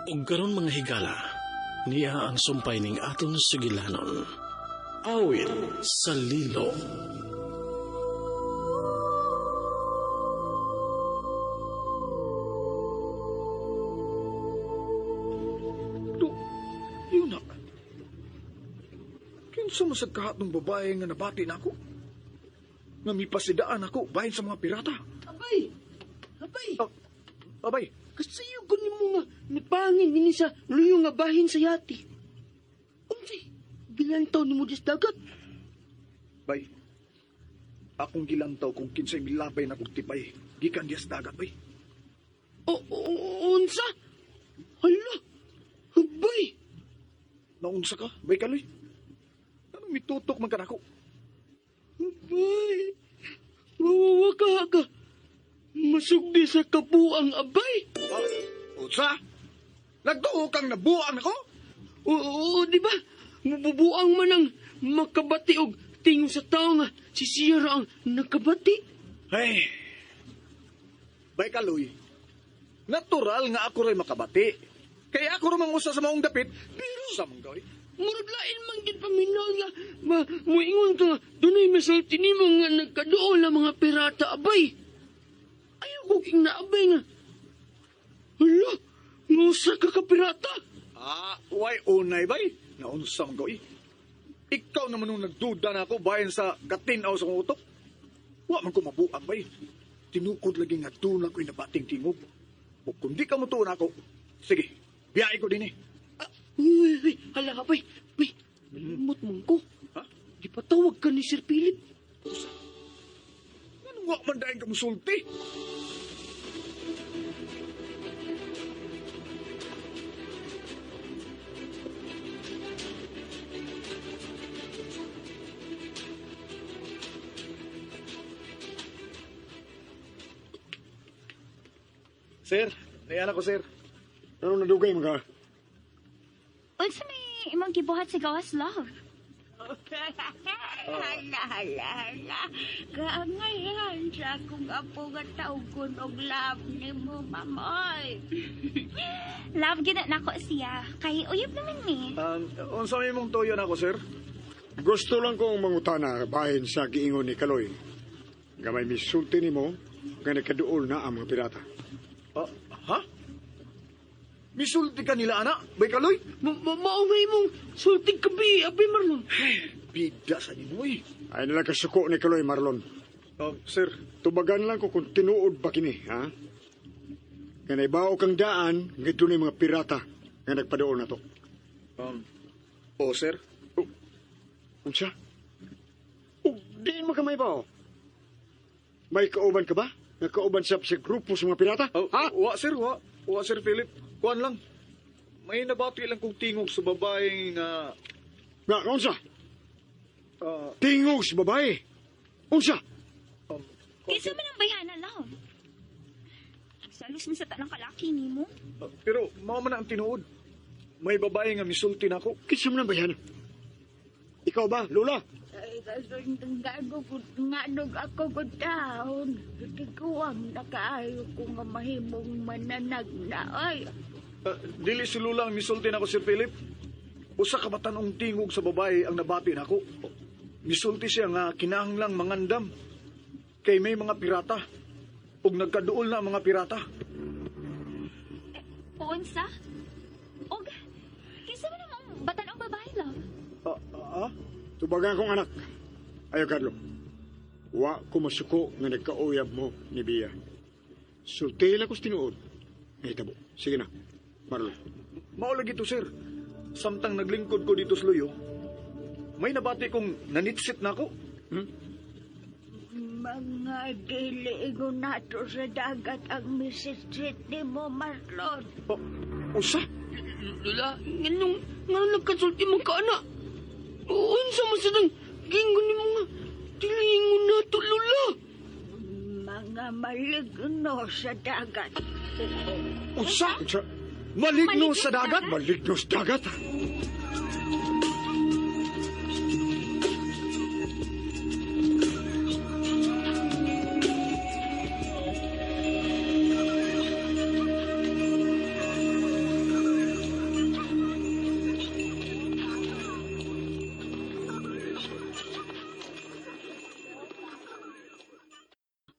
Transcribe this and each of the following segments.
Ug karon mga higala, niya ang sumpay ning aton sugilanon. Awit sa Lilo. Yun na. Kinsa masag kahat ng babae nga nabati na ako? Nga mipasidaan ako bahin sa mga pirata. Abay! Abay! Abay, Kasayo ko ni mo nga nipangin din sa luyong nga bahin sa yati. Unsay, bilantaw ni mo dis dagat? bay. Akong gilantaw kung kinsay milabay na kong tipay. Gikan dias dagat, bay. Unsa? Hala! Abay! Naunsa ka, bay kaloy? Anong mitutok man ka na ako? Abay! Mawawa ka. Masugdi sa kabuang abay. Unsa? Nagtuo kang nabuang ako? Oo, di ba? Mabubuang man ang makabati og tingog sa tao nga si Sierra ang nakabati. Ay, bay kaloy. Natural nga ako rin makabati. Kaya ako rin usa sa maong dapit, pero sa mong gawin. Murag lain man gid paminaw nga muingon ka nga dunay masulti nimo nga nagkaduol ang mga pirata abay. Ayaw ko king naabay nga. Hala, ngusa ka pirata. Why unay bay? Naunsa mong gawin. Ikaw naman nung nagduda na ako bayan sa katinaw sa utok. Wa man ko mabuang bay. Tinukod lagi nga doon ako'y nabating tingog. O kung di ka mo tuon ako, sige, biyay ko din eh. Uy, hala abay. Bay, malimot mong ko. Ha? Di pa tawag ka ni Sir Philip. Anong wa man dahil ka musulti? Sir, nayan ako, sir. Anong nadugay mga? Unsa may imong gibuhat sa gawas, love? Hala. Kaangayan sa akong apo nga tawgon og love ni mo, mamoy. Love, gina na ko siya. Kay uyab naman ni. Unsa may mong tuyo na ako, sir? Gusto lang kong mangutana bahin sa giingon ni Kaloy. Gamay misulti ni mo nga nagkaduol na ang mga pirata. Ha? Misulti ka nila, anak? Bay kaloy? Maungay mong sultig kabi, abay Marlon. Bida sa inyo, eh. Ay nalang kasuko ni Kaloy, Marlon. Sir, Tubagan lang ko kung tinuod ba kini, ha? Ganay bao kang daan, nga doon mga pirata nga nagpaduol na to. sir? Unsa? Diin mo ka may bao? May kauban ka ba? Nga kauban sa grupo sa mga pirata? Ha? Wa, sir, wa. Wa, sir Philip. Kuan lang. May nabati lang kong tingog sa babaeng Nga, unsa? Tingog sa babae. Unsa? Kinsa man ang bayhana, love? Salos man sa tanang kalaki nimo. pero, mao man na ang tinuod. May babae nga misulti na ako. Kinsa man ang bayan? Ikaw ba, Lola? Ay, ngadog ako kung taon. Tiguang nakaayo ko nga mahimong mananag na. Ay, Dili si Lula ang misulti na ako, Sir Philip. Usa ka batanong tingog sa babae ang nabati na ako. Misulti siya nga kinahanglang mangandam. Kay may mga pirata. Ug nagkaduol na ang mga pirata. Unsa? Og, kinsa man ang batan ang babae, love? Tubagan kong anak. Ayaw, Carlo. Wa ko masuko nga nagkauyab mo ni Bia. Sulti lang ko tinuod. Ay, tabo. Sige na. Marlon. Maulag ito, sir. Samtang naglingkod ko dito sa luyo, may nabati kong nanitsit na ako. mga diligo nato sa dagat ang misitsit ni mo, Marlon. Usa? Lula, nga nagkasulti mong kaana. Unsa man sa nang gingon ni mga tilingon na to, Lula. Mga maligno sa dagat. Usa? Maligno sa dagat? Maligno sa dagat?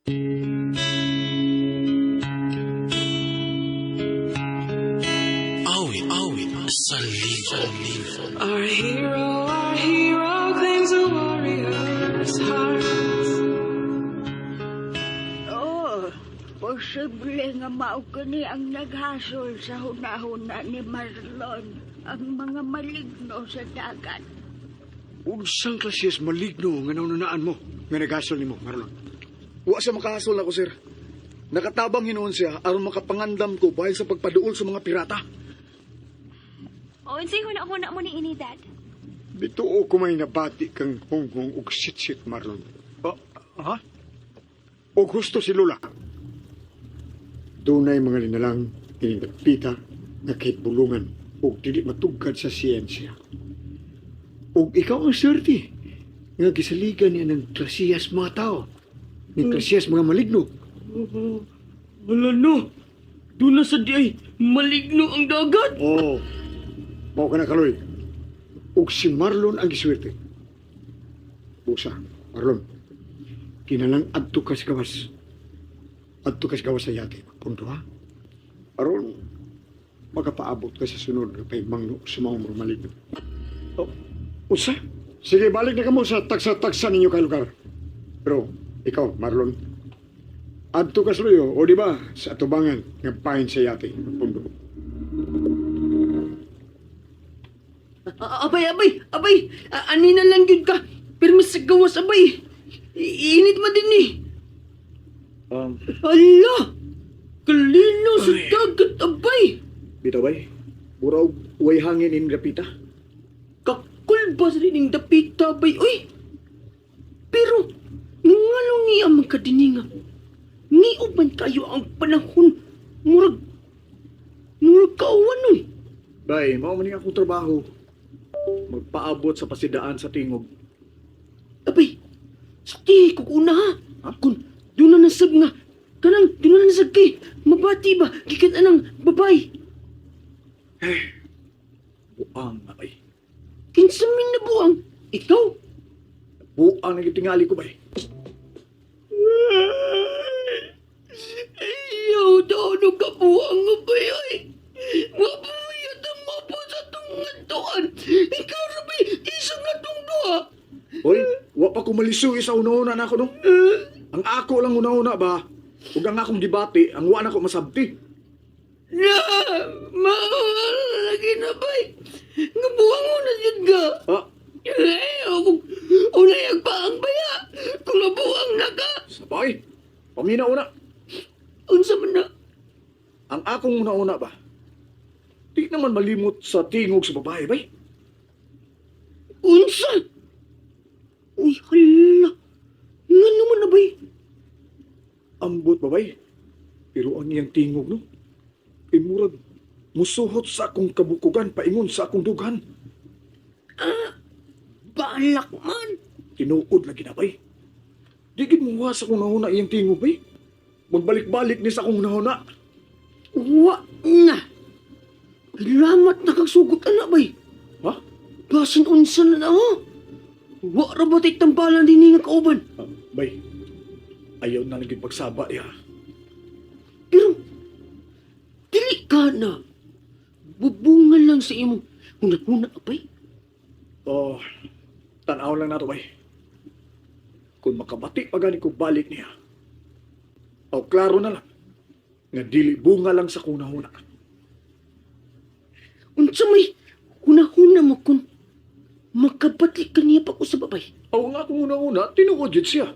Awit sa libon. Our hero claims a warrior's heart. Oh, posible nga mao kini ang naghasol sa hunahuna ni Marlon ang mga maligno sa dagat. Unsang klases maligno nga naununaan mo nga nagasol nimo, Marlon? Wa siya makahasol ako, sir. Nakatabang hinuon siya aron makapangandam ko bahin sa pagpaduol sa mga pirata. O, unsay huna-huna mo ni ini, Dad? Bituo ko may nabati kang hunghong ug sit-sit, Marlon. Ha? O gusto si Lola. Dunay mga linalang inindapita nga kahit bulungan o dili matugkad sa siyensya. O ikaw ang swerte nga gisaligan niya ng klasiyas mga tao. Ng klasiyas mga maligno. Wala no. Doon na sa di ay maligno ang dagat. Oo. Mao ka na kaloy. Ug si Marlon ang giswerte. Busa, Marlon. Kinalang adto ka sa gawas. Adto ka sa gawas sa yate. Punto ha? Aron, makapaabot ka sa sunod na paigmangno sa mga maligno. Oh, usa? Sige, balik na ka mo sa taksa-taksa ninyo kay lugar. Pero, ikaw, Marlon, adto ka sa luyo, o di ba, sa atubangan ng pahin sa yate. Punto. Abay, ani na lang yun ka. Pero mas sa gawas, abay. Iinit mo din eh. Ala! Kalino sa dagat, abay. Bitaw bay, buraw way hangin in Rapita. Kakulbas rin yung dapita, abay. Uy! Pero, nangalong niya magkadininga. Niuban kayo ang panahon. Murag kauwan nun. Bay, mao man akong trabaho. Magpaabot sa pasidaan sa tingog. Abay, sakti ko una ha. Kung doon na nasab nga, doon na nasab kay, mabati ba, gikat anang babay. Buang na bay. Kinsamin na buang, ikaw. Buang na gitingali ko bay. Ayaw daw nung kabuang nga ba ay. Mabuyat ang mapo sa tungan-tuan. Ikaw rabay, isang na tungdoa. Hoy, wa pa ko malisuy sa una-una na ako no. Ang ako lang una-una ba? Ug ang akong gibati, ang wa na ko masabti. Na, mahal lagi na bay. Nga buang mo na yun ka. Ha? Unay pa ang baya. Kung nabuang na ka. Sabay. Pamina-una. Unsa man na. Ang akong una-una ba? Di naman malimot sa tingog sa babae bay. Unsa? Uy, hala. Nga naman na bay. Ambot ba bay? Pero ang iyang tingog no? Murag musuhot sa akong kabukugan paingon sa akong dughan. Balak man. Tinuod lagi na bay. Di gid mo sa akong nahuna iyang tingog bay. Magbalik-balik ni sa akong nahuna. Wa na. Lamat na kang sugot na bay. Ha? Basin unsa na na ho. Wa rabot tambalan din nga kauban. Bay, ayaw na naging pagsaba ya. Pero, dili ka na. Bubungan lang sa imo. Una-una abay. Oh, tanaw lang na to bay. Kung makabati pa gani ko balik niya. O klaro na lang. Nga dili bunga lang sa kunahuna. Unsa may una-una mo kun makabati ka niya pa ko sa babay. O nga kung una-una, tinuod yun siya.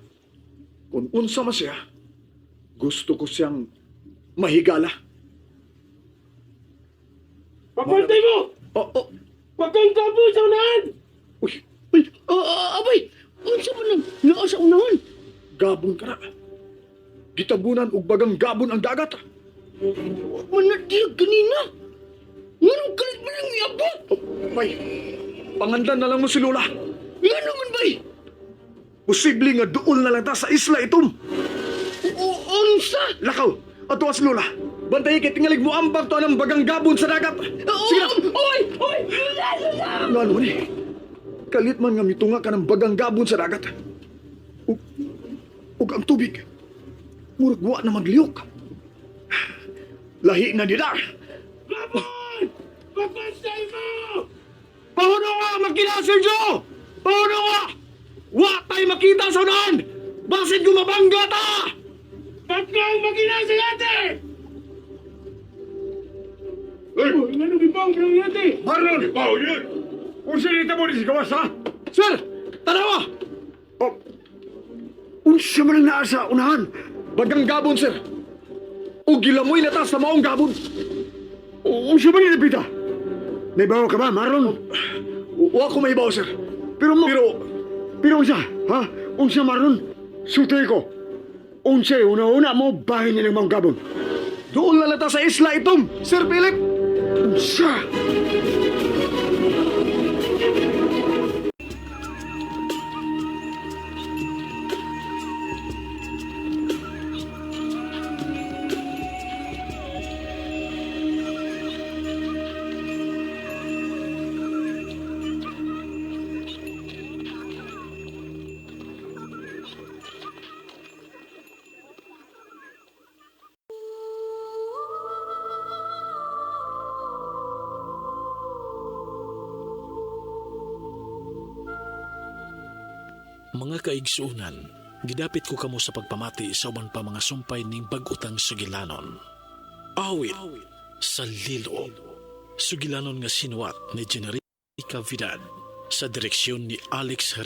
Kung unsa man siya, gusto ko siyang mahigala. Papantay mo! Oh, Wag kang tapo sa unahan! uy, Abay! Unsa man lang naa sa unahan? gabon ka na. Gitabunan ug bagang gabon ang dagat. Manadiyag kanina! Nganong kalit man ang iabot? Oh, bay, pangandan na lang mo si Lola. Nga naman bay! Posible nga duol na lang ta sa isla itom. Unsa? Lakaw, ato as Lola. Bantay kay tingalig mo ambag to anang bagang gabon sa dagat. Sige na. Oy! Nga ano ni? Kalit man nga mitunga ka ng bagang gabon sa dagat. Ug ang tubig. Murag wa na magliyok. Lahi na nila. Lapon! Papantay mo! Pahuno nga, magkina, Sergio! Pahuno nga! Wa tayo makita sa unahan! Basit gumabangga ta! Pagkaw magkina sa yate! Hey! Ano bibang ng yate? Marlon! Ikaw yun! Kung sinita mo ni si Gawas, ha? Sir! Tanawa! Oh! Unsa man ang naa sa unahan? Bagang gabon, sir. O gilamoy na ta sa maong gabon. Unsa man nilipita? Naibawa ka ba, Marlon? Wa ko may baw, sir. Pero Pero, unsa? Ha? Unsa, Marlon? Sutay ko. Unsay una-una mo bahay nilang mga gabon. doon na ta sa isla itom, Sir Philip. Unsa? Mga kaigsuunan, gidapit ko kamo sa pagpamati sa uban pa mga sumpay ning bag-utang sugilanon. Awit sa Lilo. Sugilanon nga sinuwat ni Generica Vidal sa direksyon ni Alex